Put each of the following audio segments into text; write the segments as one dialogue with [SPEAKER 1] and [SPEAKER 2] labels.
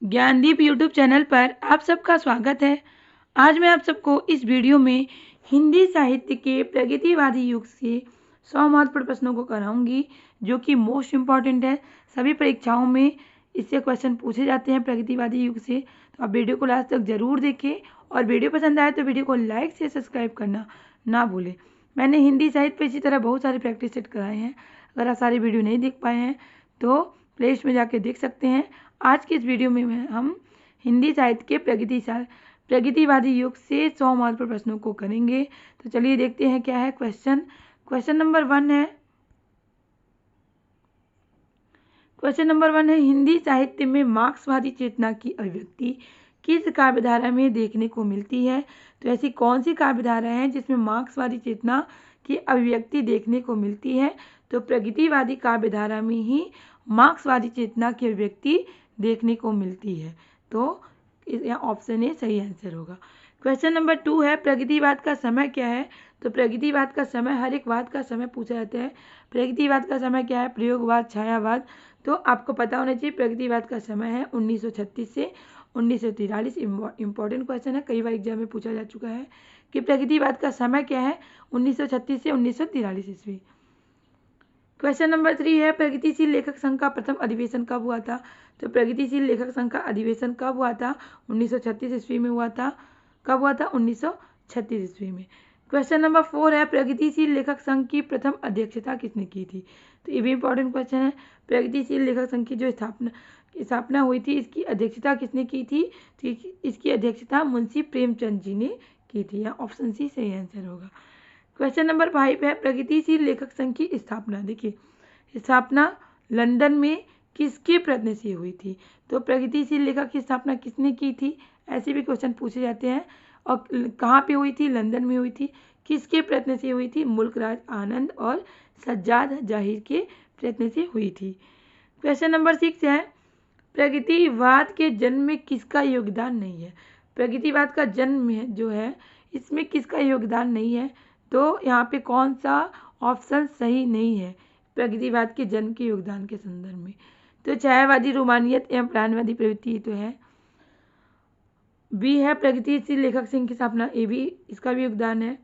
[SPEAKER 1] Gyandeep YouTube channel पर आप सबका स्वागत है। आज मैं आप सबको इस वीडियो में हिंदी साहित्य के प्रगतिवादी युग से 100 महत्वपूर्ण प्रश्नों को कराऊंगी, जो कि मोस्ट इम्पॉर्टेंट है। सभी परीक्षाओं में इससे क्वेश्चन पूछे जाते हैं प्रगतिवादी युग से। तो आप वीडियो को लास्ट तक ज़रूर देखें और वीडियो पसंद आए तो वीडियो को लाइक से सब्सक्राइब करना ना भूलें। मैंने हिंदी साहित्य पर इसी तरह बहुत सारे प्रैक्टिस सेट कराए हैं। अगर आप सारी वीडियो नहीं देख पाए हैं तो प्ले लिस्ट में जाके देख सकते हैं। आज की इस वीडियो में हम हिंदी साहित्य के प्रगतिवादी युग से 100 महत्वपूर्ण प्रश्नों को करेंगे। तो चलिए देखते हैं क्या है क्वेश्चन नंबर 1 है। क्वेश्चन नंबर 1 है, हिंदी साहित्य में मार्क्सवादी चेतना की अभिव्यक्ति किस काव्यधारा में देखने को मिलती है? तो ऐसी कौन सी काव्यधारा है जिसमें मार्क्सवादी चेतना की अभिव्यक्ति देखने को मिलती है? तो प्रगतिवादी काव्यधारा में ही मार्क्सवादी चेतना की अभिव्यक्ति देखने को मिलती है। तो यहाँ ऑप्शन ए सही आंसर होगा। क्वेश्चन नंबर 2 है, प्रगतिवाद का समय क्या है? तो प्रगतिवाद का समय, हर एक वाद का समय पूछा जाता है। प्रगतिवाद का समय क्या है? प्रयोगवाद, छायावाद। तो आपको पता होना चाहिए प्रगतिवाद का समय है 1936 से 1943। इंपॉर्टेंट क्वेश्चन है, कई बार एग्जाम में पूछा जा चुका है कि प्रगतिवाद का समय क्या है? 1936 से 1943 ईस्वी। क्वेश्चन नंबर 3 है, प्रगतिशील लेखक संघ का प्रथम अधिवेशन कब हुआ था? तो प्रगतिशील लेखक संघ का अधिवेशन कब हुआ था? 1936 ईस्वी में हुआ था। कब हुआ था? 1936 ईस्वी में। क्वेश्चन नंबर 4 है, प्रगतिशील लेखक संघ की प्रथम अध्यक्षता किसने की थी? तो ये भी इंपॉर्टेंट क्वेश्चन है। प्रगतिशील लेखक संघ की जो स्थापना हुई थी, इसकी अध्यक्षता किसने की थी? तो इसकी अध्यक्षता मुंशी प्रेमचंद जी ने की थी। ऑप्शन सी सही आंसर होगा। क्वेश्चन नंबर 5 है, प्रगतिशील लेखक संघ की स्थापना, देखिए स्थापना लंदन में किसके प्रयत्न से हुई थी? तो प्रगतिशील लेखक की स्थापना किसने की थी? ऐसे भी क्वेश्चन पूछे जाते हैं। और कहाँ पे हुई थी? लंदन में हुई थी। किसके प्रयत्न से हुई थी? मुल्कराज आनंद और सज्जाद जाहिर के प्रयत्न से हुई थी। क्वेश्चन नंबर 6 है, प्रगतिवाद के जन्म में किसका योगदान नहीं है? प्रगतिवाद का जन्म जो है इसमें किसका योगदान नहीं है? तो यहाँ पे कौन सा ऑप्शन सही नहीं है प्रगतिवाद के जन्म के योगदान के संदर्भ में? तो छायावादी, रोमानियत एवं प्लानवादी प्रवृत्ति तो है। बी है प्रगतिशील लेखक संघ की स्थापना, ए भी इसका भी योगदान है।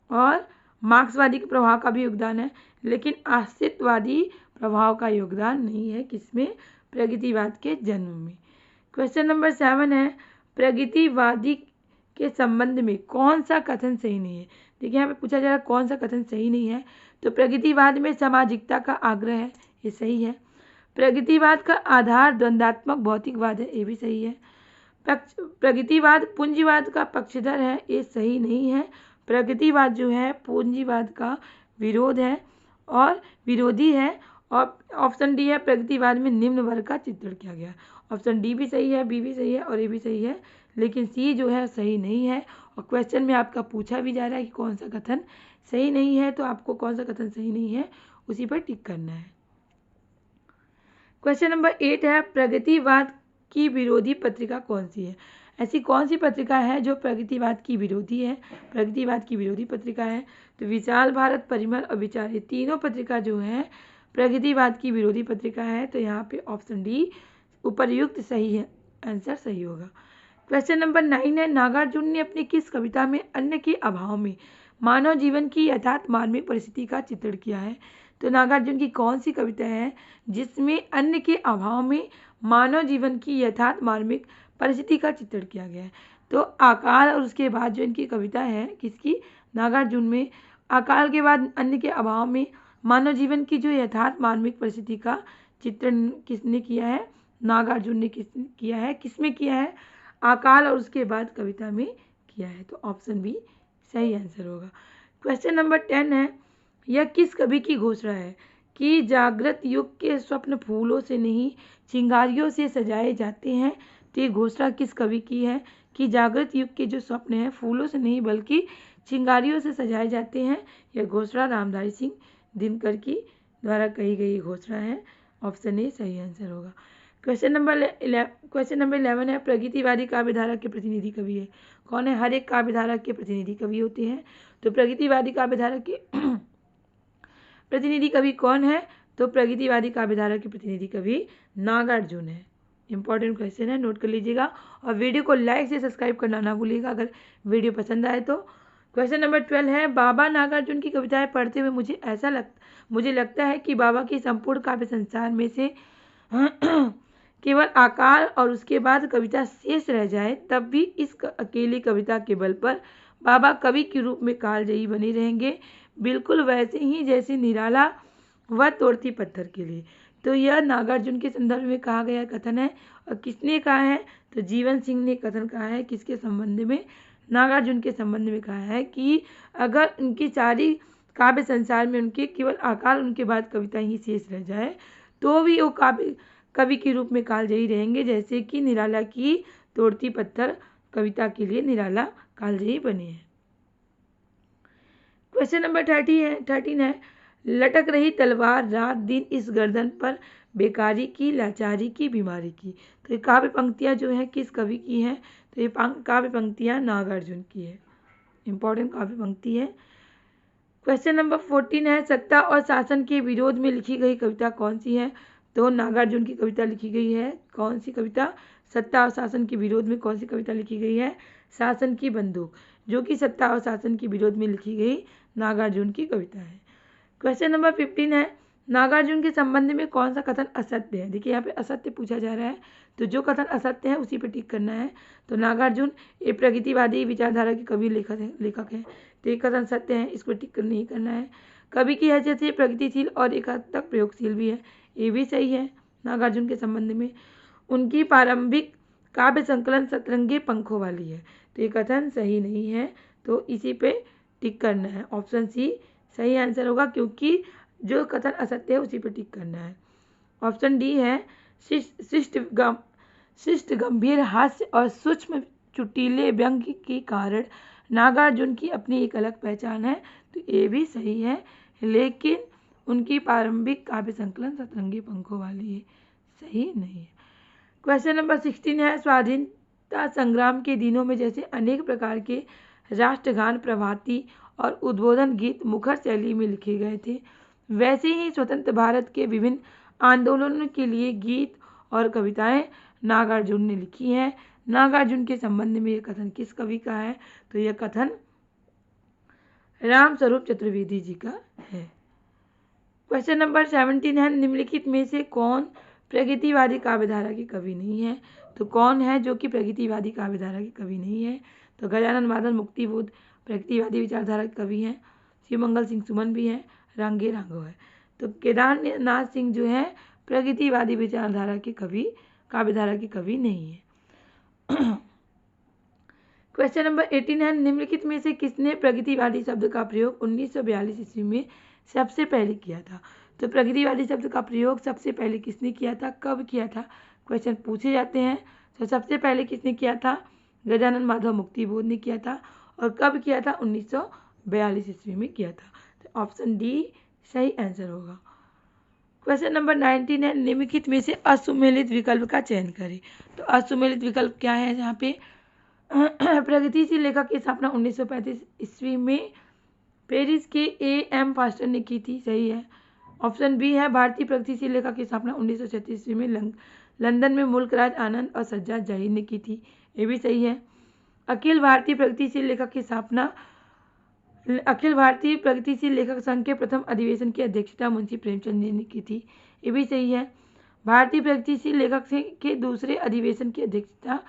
[SPEAKER 1] और मार्क्सवादी के प्रभाव का भी योगदान है, लेकिन अस्तित्ववादी प्रभाव का योगदान नहीं है किसमें? प्रगतिवाद के जन्म में। क्वेश्चन नंबर 7 है, प्रगतिवादी के संबंध में कौन सा कथन सही नहीं है? देखिए यहाँ पे पूछा जा रहा है कौन सा कथन सही नहीं है। तो प्रगतिवाद में सामाजिकता का आग्रह है, ये सही है। प्रगतिवाद का आधार द्वंद्वात्मक भौतिकवाद है, ये भी सही है। प्रगतिवाद पूंजीवाद का पक्षधर है, ये सही नहीं है। प्रगतिवाद जो है पूंजीवाद का विरोध है और विरोधी है। और ऑप्शन डी है, प्रगतिवाद में निम्न वर्ग का चित्रण किया गया। ऑप्शन डी भी सही है, बी भी सही है और ए भी सही है, लेकिन सी जो है सही नहीं है। और क्वेश्चन में आपका पूछा भी जा रहा है कि कौन सा कथन सही नहीं है, तो आपको कौन सा कथन सही नहीं है उसी पर टिक करना है। क्वेश्चन नंबर 8 है, प्रगतिवाद की विरोधी पत्रिका कौन सी है? ऐसी कौन सी पत्रिका है जो प्रगतिवाद की विरोधी है? प्रगतिवाद की विरोधी पत्रिका है तो विशाल भारत, परिमल और विचार, ये तीनों पत्रिका जो है प्रगतिवाद की विरोधी पत्रिका है। तो यहाँ पे ऑप्शन डी उपर्युक्त सही है, आंसर सही होगा। क्वेश्चन नंबर 9 है, नागार्जुन ने अपनी किस कविता में अन्न के अभाव में मानव जीवन की यथार्थ मार्मिक परिस्थिति का चित्रण किया है? तो नागार्जुन की कौन सी कविता है जिसमें अन्न के अभाव में मानव जीवन की यथार्थ मार्मिक परिस्थिति का चित्रण किया गया है? तो अकाल और उसके बाद जो इनकी कविता है किसकी? नागार्जुन में अकाल के बाद अन्न के अभाव में मानव जीवन की जो यथार्थ मार्मिक परिस्थिति का चित्रण किसने किया है? नागार्जुन ने किया है। किसमें किया है? अकाल और उसके बाद कविता में किया है। तो ऑप्शन बी सही आंसर होगा। क्वेश्चन नंबर 10 है, यह किस कवि की घोषणा है कि जागृत युग के स्वप्न फूलों से नहीं चिंगारियों से सजाए जाते हैं? तो ये घोषणा किस कवि की है कि जागृत युग के जो स्वप्न हैं फूलों से नहीं बल्कि चिंगारियों से सजाए जाते हैं? यह घोषणा रामधारी सिंह दिनकर की द्वारा कही गई घोषणा है। ऑप्शन ए सही आंसर होगा। क्वेश्चन नंबर 11 है, प्रगतिवादी काव्यधारा के प्रतिनिधि कवि है कौन है? हर एक काव्यधारा के प्रतिनिधि कवि होते हैं। तो प्रगतिवादी काव्यधारा के प्रतिनिधि कवि कौन है? तो प्रगतिवादी काव्यधारा के प्रतिनिधि कवि नागार्जुन है। इंपॉर्टेंट क्वेश्चन है, नोट कर लीजिएगा। और वीडियो को लाइक से सब्सक्राइब करना ना भूलिएगा अगर वीडियो पसंद आए तो। क्वेश्चन नंबर 12 है, बाबा नागार्जुन की कविताएं पढ़ते हुए मुझे लगता है कि बाबा की संपूर्ण काव्य संसार में से केवल आकार और उसके बाद कविता शेष रह जाए, तब भी इस अकेली कविता के बल पर बाबा कवि के रूप में कालजयी बने रहेंगे, बिल्कुल वैसे ही जैसे निराला व तोड़ती पत्थर के लिए। तो यह नागार्जुन के संदर्भ में कहा गया कथन है। और किसने कहा है? तो जीवन सिंह ने कथन कहा है। किसके संबंध में? नागार्जुन के संबंध में कहा है कि अगर उनकी सारी काव्य संसार में उनके केवल आकार, उनके बाद कविता ही शेष रह जाए, तो भी वो कवि के रूप में कालजयी रहेंगे, जैसे कि निराला की तोड़ती पत्थर कविता के लिए निराला कालजयी बने हैं। क्वेश्चन नंबर 13 है, लटक रही तलवार रात दिन इस गर्दन पर, बेकारी की लाचारी की बीमारी की। तो ये काव्य पंक्तियाँ जो है किस कवि की हैं? तो ये काव्य पंक्तियाँ नागार्जुन की है। इंपॉर्टेंट काव्य पंक्ति है। क्वेश्चन नंबर 14 है, सत्ता और शासन के विरोध में लिखी गई कविता कौन सी है? तो नागार्जुन की कविता लिखी गई है। कौन सी कविता? सत्ता और शासन के विरोध में कौन सी कविता लिखी गई है? शासन की बंदूक, जो कि सत्ता और शासन के विरोध में लिखी गई नागार्जुन की कविता है। क्वेश्चन नंबर 15 है, नागार्जुन के संबंध में कौन सा कथन असत्य है? देखिए यहाँ पे असत्य पूछा जा रहा है, तो जो कथन असत्य है उसी पे टिक करना है। तो नागार्जुन एक प्रगतिवादी विचारधारा के कवि लेखक है, तो ये कथन सत्य है, इसको टिक नहीं करना है। कवि की हैसियत से प्रगतिशील और एक हद तक प्रयोगशील भी है, ये भी सही है। नागार्जुन के संबंध में उनकी प्रारंभिक काव्य संकलन सतरंगी पंखों वाली है, तो ये कथन सही नहीं है, तो इसी पे टिक करना है। ऑप्शन सी सही आंसर होगा, क्योंकि जो कथन असत्य है उसी पर टिक करना है। ऑप्शन डी है, शिष्ट गंभीर हास्य और सूक्ष्म चुटीले व्यंग के कारण नागार्जुन की अपनी एक अलग पहचान है, तो ये भी सही है, लेकिन उनकी प्रारंभिक काव्य संकलन सतरंगी पंखों वाली है, सही नहीं है। क्वेश्चन नंबर 16 है, स्वाधीनता संग्राम के दिनों में जैसे अनेक प्रकार के राष्ट्रगान, प्रभाती और उद्बोधन गीत मुखर शैली में लिखे गए थे, वैसे ही स्वतंत्र भारत के विभिन्न आंदोलनों के लिए गीत और कविताएं नागार्जुन ने लिखी हैं। नागार्जुन के संबंध में यह कथन किस कवि का है? तो यह कथन रामस्वरूप चतुर्वेदी जी का है। क्वेश्चन नंबर 17 है, निम्नलिखित में से कौन प्रगतिवादी काव्यधारा के कवि नहीं है? तो कौन है जो कि प्रगतिवादी काव्यधारा के कवि नहीं है? तो गजानन माधव मुक्तिबोध प्रगतिवादी विचारधारा के कवि हैं। शिवमंगल सिंह सुमन भी हैं, रांगे राघव है। तो केदारनाथ सिंह जो है प्रगतिवादी विचारधारा के कवि, काव्यधारा के कवि नहीं है। क्वेश्चन नंबर 18 है, निम्नलिखित में से किसने प्रगतिवादी शब्द का प्रयोग 1942 ईस्वी में सबसे पहले किया था? तो प्रगतिवादी शब्द का प्रयोग सबसे पहले किसने किया था, कब किया था? क्वेश्चन पूछे जाते हैं। तो सबसे पहले किसने किया था? गजानन माधव मुक्तिबोध ने किया था। और कब किया था? 1942 ईस्वी में किया था। तो ऑप्शन डी सही आंसर होगा। क्वेश्चन नंबर 19 है, निम्नलिखित में से असुमेलित विकल्प का चयन करें। तो असुमेलित विकल्प क्या है? यहाँ पे प्रगतिशील लेखक की स्थापना 1935 ईस्वी में पेरिस के A.M. फास्टर ने की थी, सही है। ऑप्शन बी है, भारतीय प्रगतिशील लेखक की स्थापना 1936 ईस्वी में लंदन में मुल्कराज आनंद और सज्जाद जाहिर ने की थी, ये भी सही है। अखिल भारतीय प्रगतिशील लेखक की स्थापना अखिल भारतीय प्रगतिशील लेखक संघ के प्रथम अधिवेशन की अध्यक्षता मुंशी प्रेमचंद जी ने की थी, ये भी सही है। भारतीय प्रगतिशील लेखक संघ के दूसरे अधिवेशन की अध्यक्षता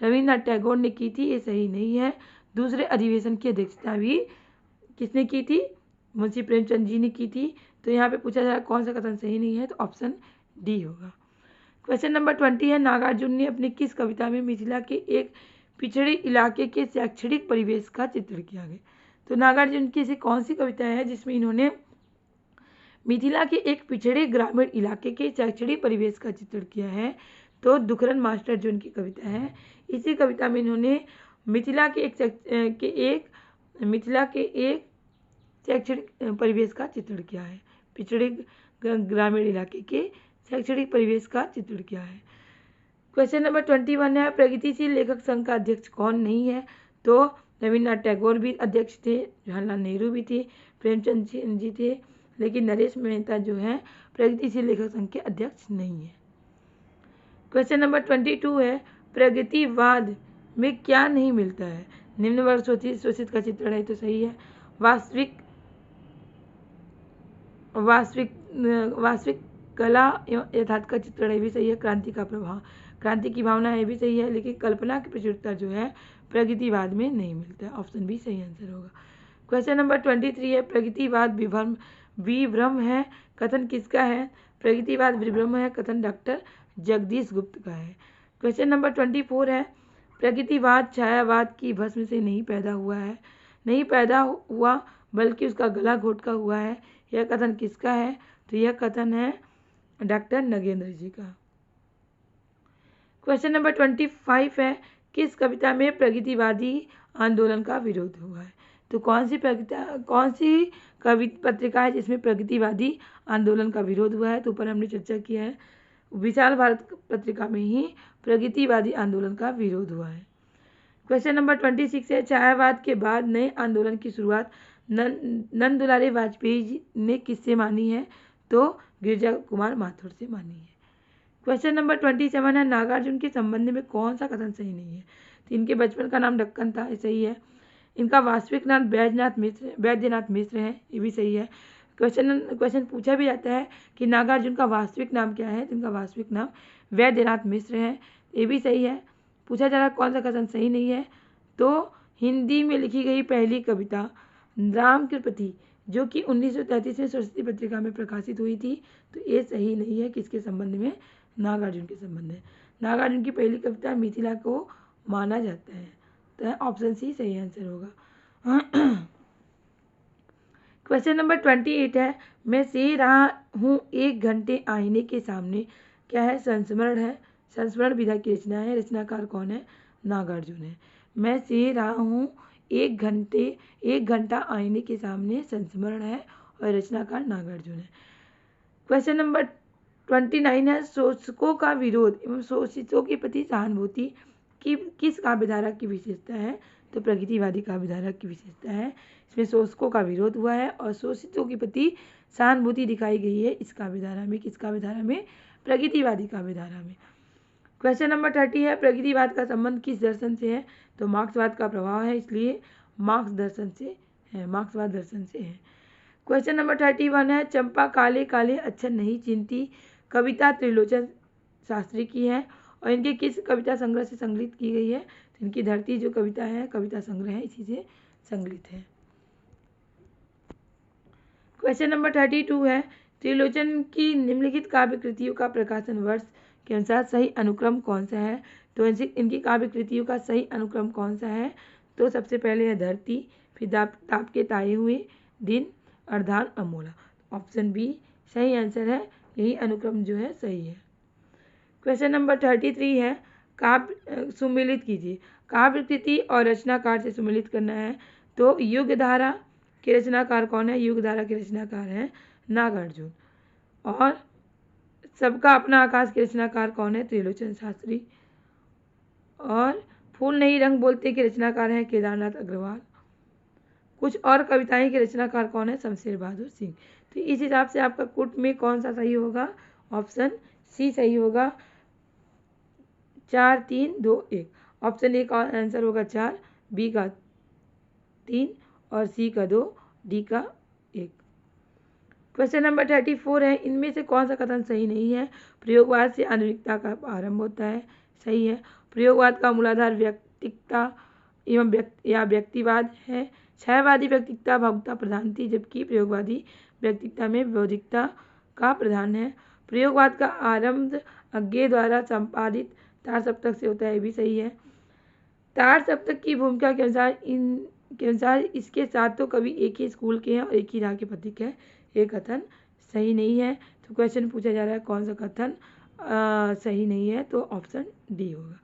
[SPEAKER 1] रविन्द्रनाथ टैगोर ने की थी, ये सही नहीं है। दूसरे अधिवेशन की अध्यक्षता भी किसने की थी? मुंशी प्रेमचंद जी ने की थी। तो यहाँ पे पूछा जा रहा है कौन सा कथन सही नहीं है, तो ऑप्शन डी होगा। क्वेश्चन नंबर 20 है, नागार्जुन ने अपनी किस कविता में मिथिला के एक पिछड़े इलाके के शैक्षणिक परिवेश का चित्रण किया है? तो नागार्जुन की ऐसी कौन सी कविता है जिसमें इन्होंने मिथिला के एक पिछड़े ग्रामीण इलाके के शैक्षणिक परिवेश का चित्रण किया है? तो दुखरन मास्टर जो इनकी कविता है, इसी कविता में इन्होंने मिथिला के एक शैक्षणिक परिवेश का चित्रण किया है, पिछड़े ग्रामीण इलाके के शैक्षणिक परिवेश का चित्रण किया है। क्वेश्चन नंबर 21 है, प्रगतिशील लेखक संघ का अध्यक्ष कौन नहीं है? तो रविन्द्रनाथ टैगोर भी अध्यक्ष थे, जवाहरलाल नेहरू भी थे, प्रेमचंद जी थे, लेकिन नरेश मेहता जो है प्रगतिशील लेखक संघ के अध्यक्ष नहीं है। क्वेश्चन नंबर 22 है, प्रगतिवाद में क्या नहीं मिलता है? निम्न वर्ग शोषित का चित्रण है, तो सही है। वास्तविक कला एवं यथार्थ का चित्रण है, भी सही है। क्रांति का प्रभाव, क्रांति की भावना है, भी सही है। लेकिन कल्पना की प्रचुरता जो है प्रगतिवाद में नहीं मिलता है। ऑप्शन बी सही आंसर होगा। क्वेश्चन नंबर 23 है, प्रगतिवाद विभ्रम है, कथन किसका है? प्रगतिवाद विभ्रम है, कथन डॉक्टर जगदीश गुप्त का है। क्वेश्चन नंबर 24 है, प्रगतिवाद छायावाद की भस्म से नहीं पैदा हुआ है, नहीं पैदा हुआ बल्कि उसका गला घोटका हुआ है। यह कथन किसका है? तो यह कथन है डॉक्टर नगेंद्र जी का। क्वेश्चन नंबर 25 है, किस कविता में प्रगतिवादी आंदोलन का विरोध हुआ है? तो कौन सी पत्रिका है जिसमें प्रगतिवादी आंदोलन का विरोध हुआ है? तो ऊपर हमने चर्चा किया है, विशाल भारत पत्रिका में ही प्रगतिवादी आंदोलन का विरोध हुआ है। क्वेश्चन नंबर 26 है, छायावाद के बाद नए आंदोलन की शुरुआत नंद दुलारे वाजपेयी जी ने किससे मानी है? तो गिरिजा कुमार माथुर से मानी है। क्वेश्चन नंबर 27 है, नागार्जुन के संबंध में कौन सा कथन सही नहीं है? तो इनके बचपन का नाम ढक्कन था, सही है। इनका वास्तविक नाम वैद्यनाथ मिश्र है, ये भी सही है। क्वेश्चन पूछा भी जाता है कि नागार्जुन का वास्तविक नाम क्या है? तो इनका वास्तविक नाम वैद्यनाथ मिश्र है, ये भी सही है। पूछा जा रहा है कौन सा कथन सही नहीं है? तो हिंदी में लिखी गई पहली कविता राम कृपति जो कि 1933 में सरस्वती पत्रिका में प्रकाशित हुई थी, तो ये सही नहीं है। किसके संबंध में? नागार्जुन के संबंध में। नागार्जुन की पहली कविता मिथिला को माना जाता है, तो ऑप्शन सी सही आंसर होगा। क्वेश्चन नंबर 28 है, मैं से रहा हूँ 1 घंटे आईने के सामने, क्या है? संस्मरण है, संस्मरण विधा की रचना है। रचनाकार कौन है? नागार्जुन है। मैं से रहा हूँ 1 घंटा आईने के सामने, संस्मरण है और रचनाकार नागार्जुन है। क्वेश्चन नंबर 29 है, शोषकों का विरोध एवं शोषितों के प्रति सहानुभूति की किस काव्यधारा की विशेषता है? तो प्रगतिवादी काव्यधारा की विशेषता है। इसमें शोषकों का विरोध हुआ है और शोषितों के प्रति सहानुभूति दिखाई गई है इस काव्यधारा में। किस काव्यधारा में? प्रगतिवादी काव्यधारा में। क्वेश्चन नंबर 30 है, प्रगतिवाद का संबंध किस दर्शन से है? तो मार्क्सवाद का प्रभाव है, इसलिए मार्क्स दर्शन से है, मार्क्सवाद दर्शन से है। क्वेश्चन नंबर 31 है, चंपा काले काले अक्षर नहीं चिन्हती, कविता त्रिलोचन शास्त्री की है और इनके किस कविता संग्रह से संकलित की गई है? तो इनकी धरती जो कविता है, कविता संग्रह है, इसी से संकलित है। क्वेश्चन नंबर 32 है, त्रिलोचन की निम्नलिखित काव्य कृतियों का प्रकाशन वर्ष के अनुसार सही अनुक्रम कौन सा है? तो इनकी काव्य कृतियों का सही अनुक्रम कौन सा है? तो सबसे पहले है धरती, फिर ताप के ताए हुए दिन, अर्धान, अमोला। ऑप्शन बी सही आंसर है, यही अनुक्रम जो है सही है। क्वेश्चन नंबर 33 है, काव्य सुमिलित कीजिए। काव्य कृति और रचनाकार से सुमिलित करना है। तो युगधारा के रचनाकार कौन है? युगधारा के रचनाकार हैं नागार्जुन। और सबका अपना आकाश के रचनाकार कौन है? त्रिलोचन शास्त्री। और फूल नहीं रंग बोलते के रचनाकार हैं केदारनाथ अग्रवाल। कुछ और कविताएं के रचनाकार कौन है? शमशेर बहादुर सिंह। तो इस हिसाब से आपका कुट में कौन सा सही होगा? ऑप्शन सी सही होगा, 4 3 2 1। ऑप्शन ए का आंसर होगा 4, बी का 3 और सी का 2, डी का 1। क्वेश्चन नंबर 34 है, इनमें से कौन सा कथन सही नहीं है? प्रयोगवाद से आधुनिकता का आरंभ होता है, सही है। प्रयोगवाद का मूलाधार व्यक्तिकता एवं व्यक्तिवाद है। छायावादी व्यक्तिकता भावुकता प्रधान थी, जबकि प्रयोगवादी व्यक्तिकता में बौद्धिकता का प्रधान है। प्रयोगवाद का आरंभ अज्ञे द्वारा संपादित तार सप्तक से होता है, भी सही है। तार सप्तक की भूमिका के अनुसार इसके साथ तो कवि एक ही स्कूल के हैं और एक ही राह के प्रतीक है, ये कथन सही नहीं है। तो क्वेश्चन पूछा जा रहा है कौन सा कथन सही नहीं है? तो ऑप्शन डी होगा।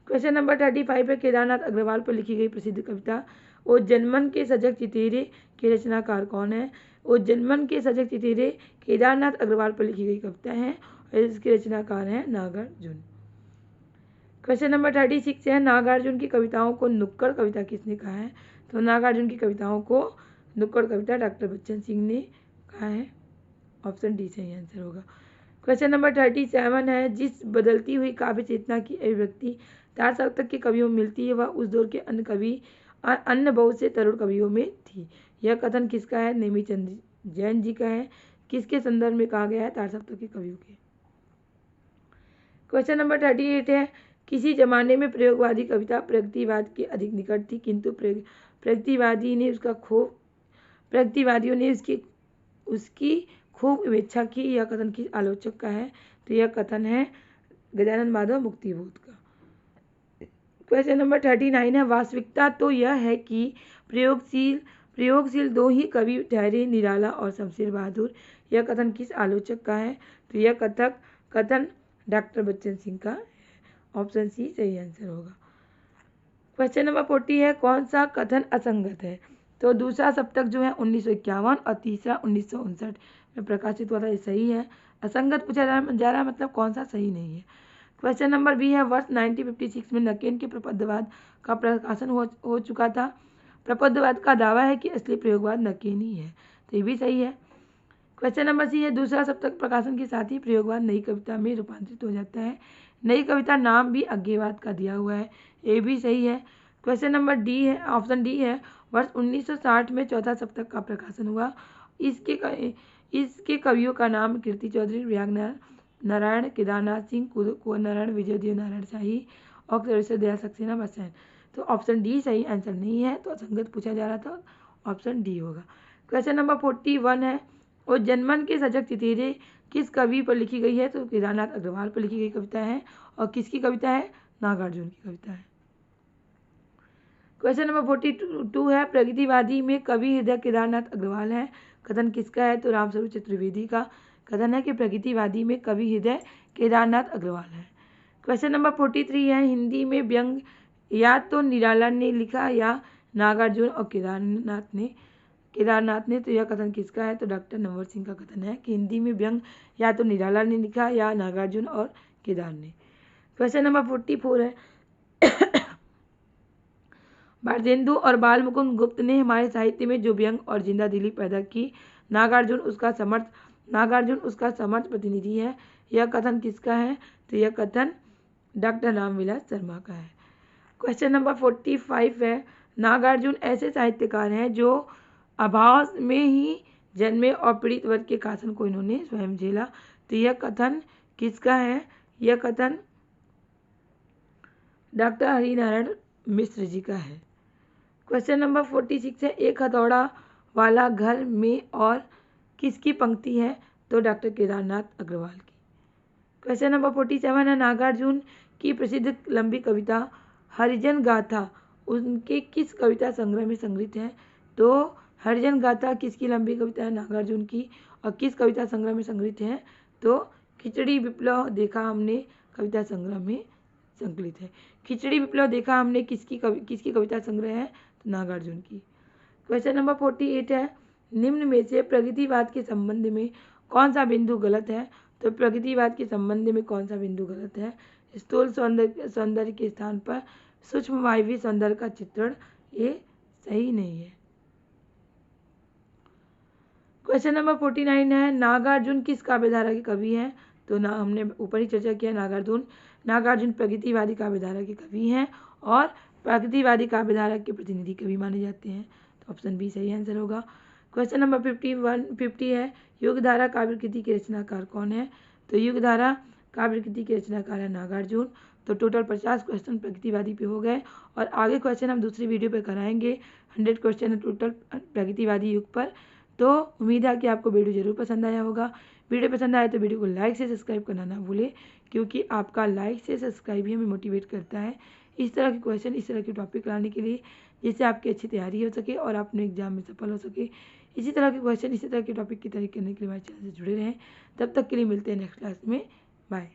[SPEAKER 1] क्वेश्चन नंबर 35 है, केदारनाथ अग्रवाल पर लिखी गई प्रसिद्ध कविता ओ जनमन के सजग चितेरे के रचनाकार कौन है? ओ जनमन के सजग चितेरे केदारनाथ अग्रवाल पर लिखी गई कविता है और इसके रचनाकार हैं नागार्जुन। क्वेश्चन नंबर 36 है, नागार्जुन की कविताओं को नुक्कड़ कविता किसने कहा है? तो नागार्जुन की कविताओं को नुक्कड़ कविता डॉक्टर बच्चन सिंह ने कहा है। ऑप्शन डी सही आंसर होगा। क्वेश्चन नंबर 37 है, जिस बदलती हुई काव्य चेतना की अभिव्यक्ति 4 शतक के कवियों में मिलती है वह उस दौर के अन्य बहुत से तरुण कवियों में थी। यह कथन किसका है? नेमीचंद जैन जी का है। किसके संदर्भ में कहा गया है? 4 शतक के कवियों के। क्वेश्चन नंबर 38 है, किसी जमाने में प्रयोगवादी कविता प्रगतिवाद के अधिक निकट थी, किंतु प्रगतिवादियों ने उसकी खूब उपेक्षा की। यह कथन किस आलोचक का है? तो यह कथन है गजानन माधव मुक्तिबोध का। क्वेश्चन नंबर 39 है, वास्तविकता तो यह है कि प्रयोगशील दो ही कवि ठहरे, निराला और शमशेर बहादुर। यह कथन किस आलोचक का है? तो यह कथन डॉक्टर बच्चन सिंह का है। ऑप्शन सी सही आंसर होगा। क्वेश्चन नंबर 40 है, कौन सा कथन असंगत है? तो दूसरा सप्तक जो है 1951 और तीसरा 1959 में प्रकाशित हुआ था, ये सही है। असंगत पूछा जा रहा है मतलब कौन सा सही नहीं है। क्वेश्चन नंबर बी है, वर्ष 1956 में नकेन के प्रपद्धवाद का प्रकाशन हो चुका था। प्रपद्धवाद का दावा है कि असली प्रयोगवाद नकेन ही है, तो ये भी सही है। क्वेश्चन नंबर सी है, दूसरा सप्तक प्रकाशन के साथ ही प्रयोगवाद नई कविता में रूपांतरित हो जाता है। नई कविता नाम भी अज्ञेयवाद का दिया हुआ है, ये भी सही है। क्वेश्चन नंबर डी है, ऑप्शन डी है, वर्ष 1960 में चौथा सप्तक का प्रकाशन हुआ। इसके कवियों का नाम कीर्ति चौधरी, व्याग नारायण, केदारनाथ सिंह, कुंवर नारायण, विजय देव नारायण शाही और दयाल सक्सेना बसैन। तो ऑप्शन डी सही आंसर नहीं है, तो असंगत पूछा जा रहा था, ऑप्शन डी होगा। क्वेश्चन नंबर 41 है, और जनमन के सजग चितेरे किस कवि पर लिखी गई है? तो केदारनाथ अग्रवाल पर लिखी गई कविता है। और किसकी कविता है? नागार्जुन की कविता है। क्वेश्चन नंबर 42 है, प्रगतिवादी में कवि हृदय केदारनाथ अग्रवाल है। कथन किसका है? तो रामस्वरूप चतुर्वेदी का कथन है कि प्रगतिवादी में कवि हृदय केदारनाथ अग्रवाल है। क्वेश्चन नंबर 43 है, हिंदी में व्यंग या तो निराला ने लिखा या नागार्जुन और केदारनाथ ने। तो यह कथन किसका है? तो डॉक्टर नंवर सिंह का कथन है कि हिंदी में व्यंग या तो निराला ने लिखा या नागार्जुन और केदार ने। क्वेश्चन नंबर 44 है, भारतेंदु और बाल मुकुंद गुप्त ने हमारे साहित्य में जो व्यंग और जिंदा दिली पैदा की, नागार्जुन उसका समर्थ प्रतिनिधि है। यह कथन किसका है? तो यह कथन डॉक्टर रामविलास शर्मा का है। क्वेश्चन नंबर 45 है, नागार्जुन ऐसे साहित्यकार हैं जो अभाव में ही जन्मे और पीड़ित वर्ग के शासन को इन्होंने स्वयं झेला। तो यह कथन किसका है? यह कथन डॉक्टर हरिनारायण मिश्र जी का है। क्वेश्चन नंबर 46 है, एक हथौड़ा वाला घर में और किसकी पंक्ति है? तो डॉक्टर केदारनाथ अग्रवाल की। क्वेश्चन नंबर 47 है, नागार्जुन की प्रसिद्ध लंबी कविता हरिजन गाथा उनके किस कविता संग्रह में संग्रहित है? तो हरिजन गाथा किसकी लंबी कविता है? नागार्जुन की। और किस कविता संग्रह में संग्रहित है? तो खिचड़ी विप्लव देखा हमने कविता संग्रह में संकलित है। खिचड़ी विप्लव देखा हमने किसकी कविता संग्रह है? तो नागार्जुन की। क्वेश्चन नंबर 48 है, निम्न में से प्रगतिवाद के संबंध में कौन सा बिंदु गलत है? तो प्रगतिवाद के संबंध में कौन सा बिंदु गलत है? स्थूल सौंदर्य के स्थान पर सूक्ष्म वायवी सौंदर्य का चित्रण, ये सही नहीं है। क्वेश्चन नंबर 49 है, नागार्जुन किस काव्यधारा के कवि हैं? तो हमने ऊपर ही चर्चा किया, नागार्जुन प्रगतिवादी काव्यधारा के कवि हैं और प्रगतिवादी काव्यधारा के प्रतिनिधि कवि माने जाते हैं। तो ऑप्शन बी सही आंसर होगा। क्वेश्चन नंबर 50 है, युगधारा काव्यकृति के रचनाकार कौन है? तो युगधारा काव्यकृति के रचनाकार है नागार्जुन। तो टोटल 50 क्वेश्चन प्रगतिवादी पे हो गए और आगे क्वेश्चन हम दूसरी वीडियो पे कराएंगे। 100 क्वेश्चन है टोटल प्रगतिवादी युग पर। तो उम्मीद है कि आपको वीडियो जरूर पसंद आया होगा। वीडियो पसंद आए तो वीडियो को लाइक से सब्सक्राइब करना ना भूलें, क्योंकि आपका लाइक से सब्सक्राइब ही हमें मोटिवेट करता है इस तरह के क्वेश्चन, इस तरह के टॉपिक लाने के लिए, जिससे आपकी अच्छी तैयारी हो सके और आप अपने एग्जाम में सफल हो सके। इसी तरह के क्वेश्चन, इसी तरह के टॉपिक की तैयारी करने के लिए हमारे चैनल से जुड़े रहें। तब तक के लिए मिलते हैं नेक्स्ट क्लास में। बाय।